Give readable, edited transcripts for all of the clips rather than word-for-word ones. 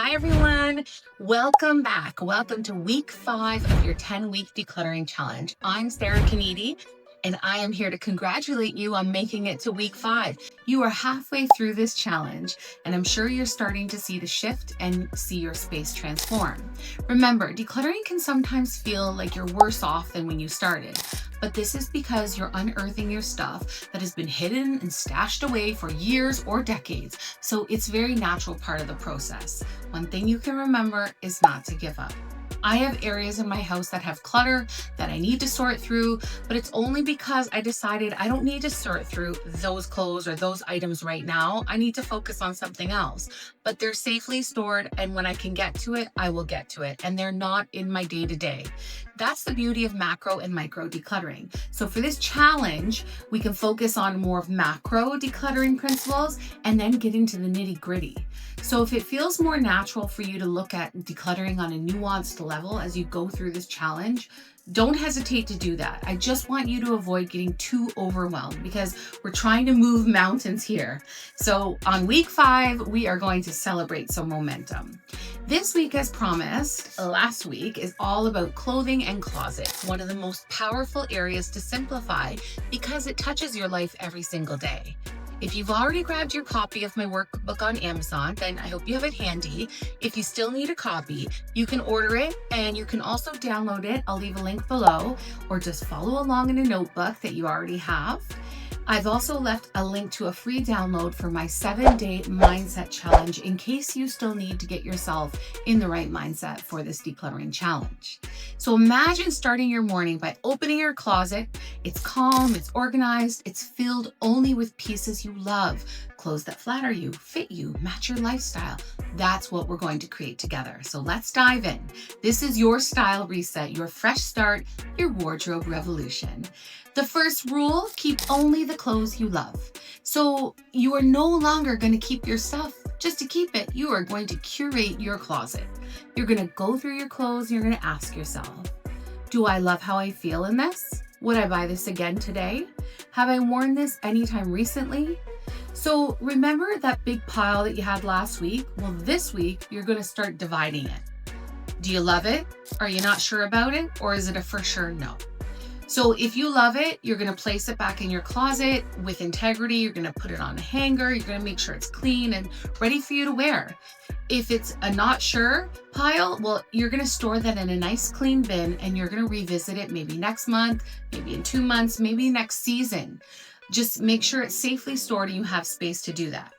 Hi, everyone. Welcome back. Welcome to week 5 of your 10-week decluttering challenge. I'm Sarah Kennedy, and I am here to congratulate you on making it to week 5. You are halfway through this challenge, and I'm sure you're starting to see the shift and see your space transform. Remember, decluttering can sometimes feel like you're worse off than when you started, but this is because you're unearthing your stuff that has been hidden and stashed away for years or decades, so it's a very natural part of the process. One thing you can remember is not to give up. I have areas in my house that have clutter that I need to sort through, but it's only because I decided I don't need to sort through those clothes or those items right now. I need to focus on something else, but they're safely stored, and when I can get to it, I will get to it, and they're not in my day-to-day. That's the beauty of macro and micro decluttering. So for this challenge, we can focus on more of macro decluttering principles and then get into the nitty-gritty. So if it feels more natural for you to look at decluttering on a nuanced level as you go through this challenge, don't hesitate to do that. I just want you to avoid getting too overwhelmed because we're trying to move mountains here. So on week 5, we are going to celebrate some momentum. This week, as promised, last week is all about clothing and closets, one of the most powerful areas to simplify because it touches your life every single day. If you've already grabbed your copy of my workbook on Amazon, then I hope you have it handy. If you still need a copy, you can order it and you can also download it. I'll leave a link below, or just follow along in a notebook that you already have. I've also left a link to a free download for my 7-day mindset challenge in case you still need to get yourself in the right mindset for this decluttering challenge. So imagine starting your morning by opening your closet. It's calm, it's organized, it's filled only with pieces you love, clothes that flatter you, fit you, match your lifestyle. That's what we're going to create together. So let's dive in. This is your style reset, your fresh start, your wardrobe revolution. The first rule, keep only the clothes you love. So you are no longer going to keep your stuff just to keep it. You are going to curate your closet. You're going to go through your clothes and you're going to ask yourself, do I love how I feel in this? Would I buy this again today? Have I worn this anytime recently? So remember that big pile that you had last week? Well, this week, you're going to start dividing it. Do you love it? Are you not sure about it? Or is it a for sure no? So if you love it, you're going to place it back in your closet with integrity. You're going to put it on a hanger. You're going to make sure it's clean and ready for you to wear. If it's a not sure pile, well, you're going to store that in a nice clean bin and you're going to revisit it maybe next month, maybe in 2 months, maybe next season. Just make sure it's safely stored and you have space to do that.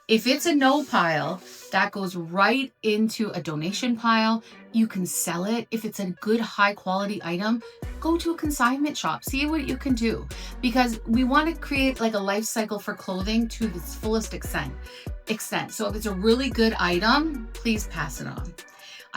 If it's a no pile, that goes right into a donation pile. You can sell it. If it's a good high quality item, go to a consignment shop, see what you can do, because we want to create like a life cycle for clothing to its fullest extent. So if it's a really good item, please pass it on.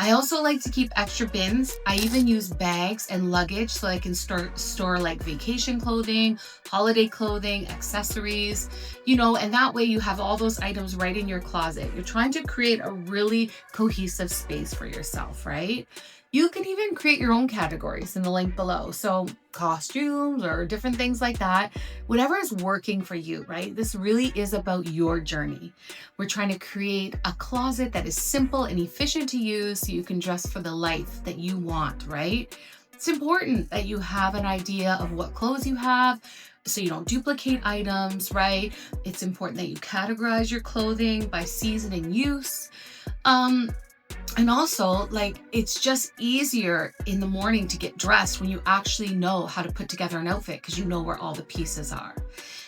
I also like to keep extra bins. I even use bags and luggage so I can store like vacation clothing, holiday clothing, accessories, and that way you have all those items right in your closet. You're trying to create a really cohesive space for yourself, right? You can even create your own categories in the link below. So costumes or different things like that, whatever is working for you, right? This really is about your journey. We're trying to create a closet that is simple and efficient to use so you can dress for the life that you want, right? It's important that you have an idea of what clothes you have so you don't duplicate items, right? It's important that you categorize your clothing by season and use. And also, it's just easier in the morning to get dressed when you actually know how to put together an outfit because you know where all the pieces are.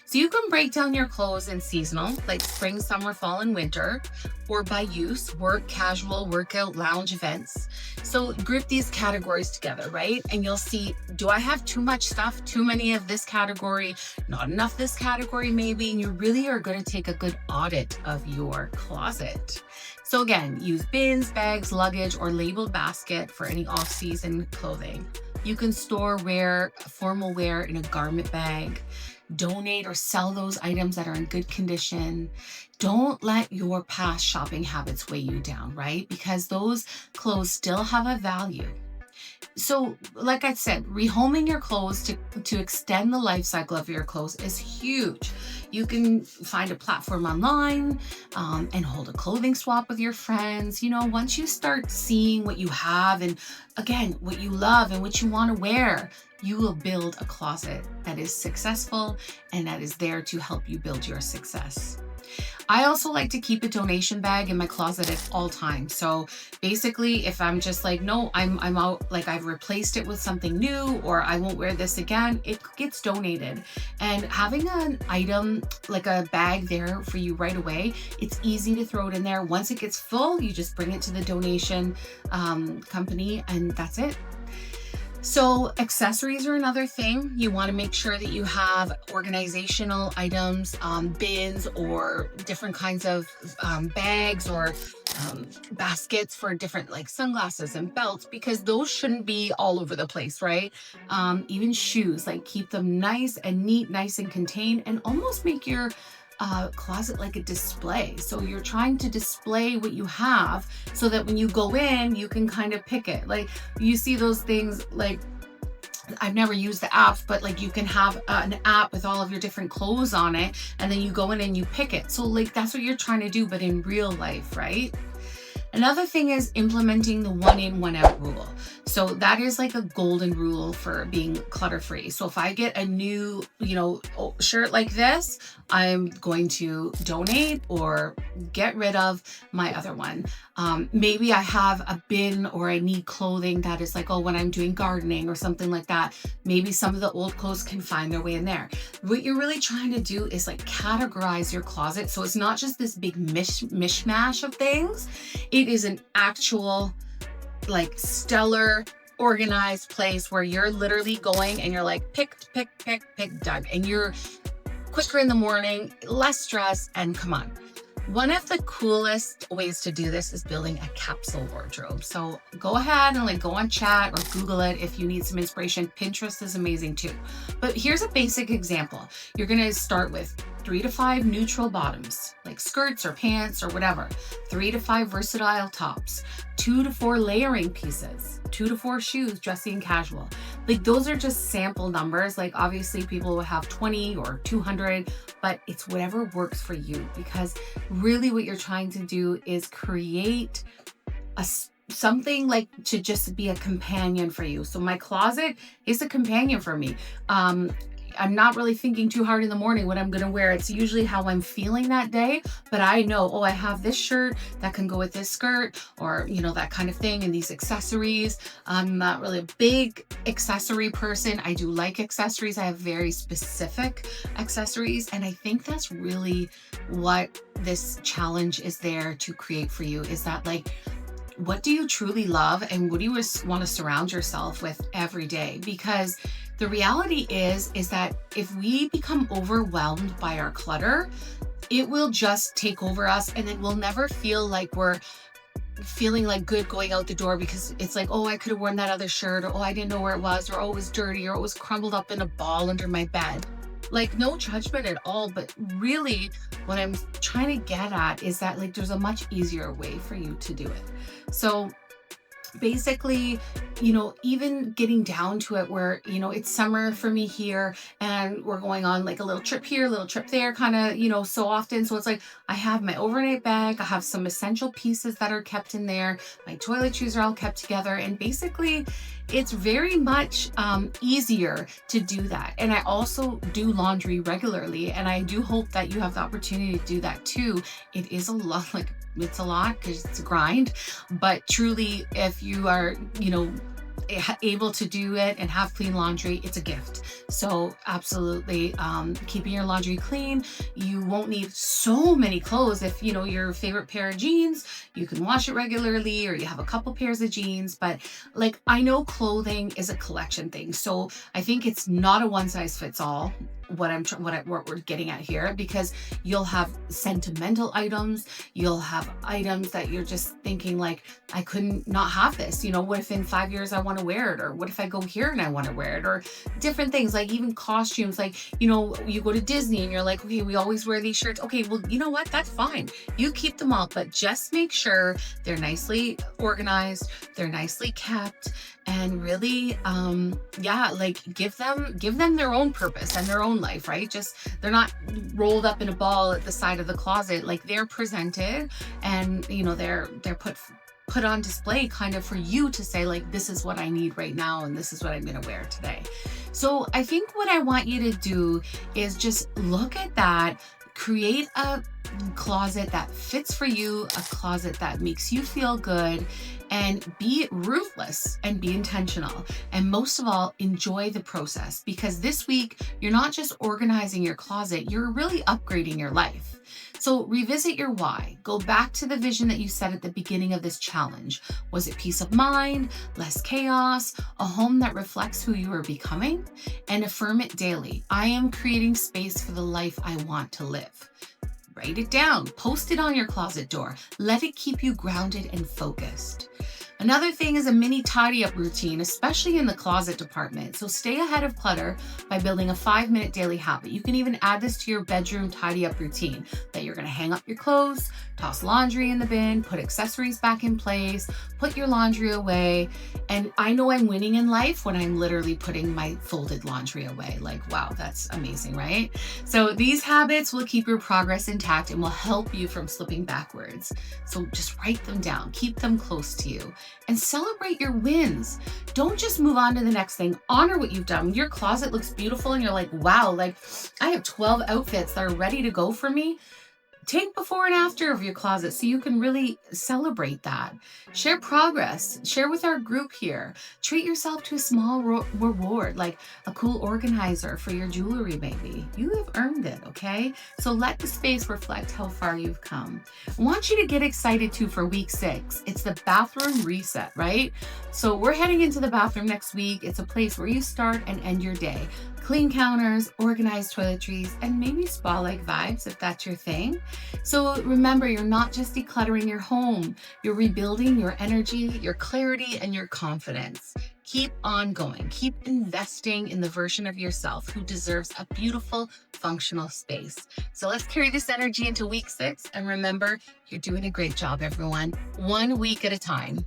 So you can break down your clothes in seasonal, like spring, summer, fall, and winter, or by use, work, casual, workout, lounge events. So group these categories together, right? And you'll see, do I have too much stuff, too many of this category, not enough this category maybe, and you really are going to take a good audit of your closet. So again, use bins, bags, luggage, or labeled basket for any off-season clothing. You can store formal wear in a garment bag. Donate or sell those items that are in good condition. Don't let your past shopping habits weigh you down, right? Because those clothes still have a value. So, like I said, rehoming your clothes to extend the life cycle of your clothes is huge. You can find a platform online and hold a clothing swap with your friends. Once you start seeing what you have and again, what you love and what you want to wear, you will build a closet that is successful and that is there to help you build your success. I also like to keep a donation bag in my closet at all times. So basically, if I'm just like, no, I'm out, like I've replaced it with something new, or I won't wear this again, it gets donated. And having an item like a bag there for you right away, it's easy to throw it in there. Once it gets full, you just bring it to the donation company, and that's it. So accessories are another thing. You want to make sure that you have organizational items, bins, or different kinds of bags or baskets for different like sunglasses and belts, because those shouldn't be all over the place, right? Even shoes, like keep them nice and neat, nice and contained, and almost make your closet like a display. So you're trying to display what you have so that when you go in, you can kind of pick it. Like you see those things, like I've never used the apps, but like you can have an app with all of your different clothes on it, and then you go in and you pick it. So like that's what you're trying to do, but in real life, right? Another thing is implementing the one in, one out rule. So that is like a golden rule for being clutter free. So if I get a new, shirt like this, I'm going to donate or get rid of my other one. Maybe I have a bin or I need clothing that is like, when I'm doing gardening or something like that, maybe some of the old clothes can find their way in there. What you're really trying to do is like categorize your closet. So it's not just this big mishmash of things. It is an actual like stellar organized place where you're literally going and you're like pick, done. And you're quicker in the morning, less stress, and come on. One of the coolest ways to do this is building a capsule wardrobe. So go ahead and go on chat or Google it if you need some inspiration. Pinterest is amazing too. But here's a basic example. You're going to start with 3 to 5 neutral bottoms, like skirts or pants or whatever, 3 to 5 versatile tops, 2 to 4 layering pieces, 2 to 4 shoes, dressy and casual. Like those are just sample numbers. Like obviously people will have 20 or 200, but it's whatever works for you, because really what you're trying to do is create something like to just be a companion for you. So my closet is a companion for me. I'm not really thinking too hard in the morning what I'm going to wear. It's usually how I'm feeling that day, but I know, I have this shirt that can go with this skirt, or, that kind of thing, and these accessories. I'm not really a big accessory person. I do like accessories. I have very specific accessories, and I think that's really what this challenge is there to create for you, is that what do you truly love and what do you want to surround yourself with every day? Because the reality is that if we become overwhelmed by our clutter, it will just take over us, and then we'll never feel like we're feeling like good going out the door, because it's like, I could have worn that other shirt, or I didn't know where it was, or it was dirty, or it was crumbled up in a ball under my bed. Like no judgment at all, but really what I'm trying to get at is that there's a much easier way for you to do it. So basically, even getting down to it where, it's summer for me here and we're going on a little trip here, a little trip there, kind of, so often. So it's like, I have my overnight bag, I have some essential pieces that are kept in there, my toiletries are all kept together. And basically it's very much easier to do that. And I also do laundry regularly, and I do hope that you have the opportunity to do that too. It is a lot, it's a lot because it's a grind, but truly, if you are, able to do it and have clean laundry, it's a gift. So absolutely, keeping your laundry clean. You won't need so many clothes. If your favorite pair of jeans, you can wash it regularly, or you have a couple pairs of jeans. But I know clothing is a collection thing, so I think it's not a one size fits all. what we're getting at here, because you'll have sentimental items, you'll have items that you're just thinking like, I couldn't not have this. What if in 5 years I want to wear it? Or what if I go here and I want to wear it? Or different things, like even costumes, like, you go to Disney and you're like, okay, we always wear these shirts. Okay, well, you know what? That's fine. You keep them all, but just make sure they're nicely organized, they're nicely kept, and really, like give them their own purpose and their own life, right? Just, they're not rolled up in a ball at the side of the closet. Like, they're presented, and they're put on display kind of for you to say, like, this is what I need right now, and this is what I'm going to wear today. So I think what I want you to do is just look at that, create a closet that fits for you, a closet that makes you feel good, and be ruthless and be intentional. And most of all, enjoy the process, because this week, you're not just organizing your closet, you're really upgrading your life. So revisit your why. Go back to the vision that you set at the beginning of this challenge. Was it peace of mind, less chaos, a home that reflects who you are becoming? And affirm it daily. I am creating space for the life I want to live. Write it down, post it on your closet door. Let it keep you grounded and focused. Another thing is a mini tidy up routine, especially in the closet department. So stay ahead of clutter by building a 5-minute daily habit. You can even add this to your bedroom tidy up routine, that you're going to hang up your clothes, toss laundry in the bin, put accessories back in place, put your laundry away. And I know I'm winning in life when I'm literally putting my folded laundry away. Like, wow, that's amazing, right? So these habits will keep your progress intact and will help you from slipping backwards. So just write them down, keep them close to you, and celebrate your wins. Don't just move on to the next thing. Honor what you've done. When your closet looks beautiful and you're like, wow, like I have 12 outfits that are ready to go for me. Take before and after of your closet so you can really celebrate that. Share progress. Share with our group here. Treat yourself to a small reward, like a cool organizer for your jewelry, maybe. You have earned it, okay? So let the space reflect how far you've come. I want you to get excited too for week 6. It's the bathroom reset, right? So we're heading into the bathroom next week. It's a place where you start and end your day. Clean counters, organized toiletries, and maybe spa-like vibes if that's your thing. So remember, you're not just decluttering your home, you're rebuilding your energy, your clarity, and your confidence. Keep on going. Keep investing in the version of yourself who deserves a beautiful, functional space. So let's carry this energy into week 6. And remember, you're doing a great job, everyone. 1 week at a time.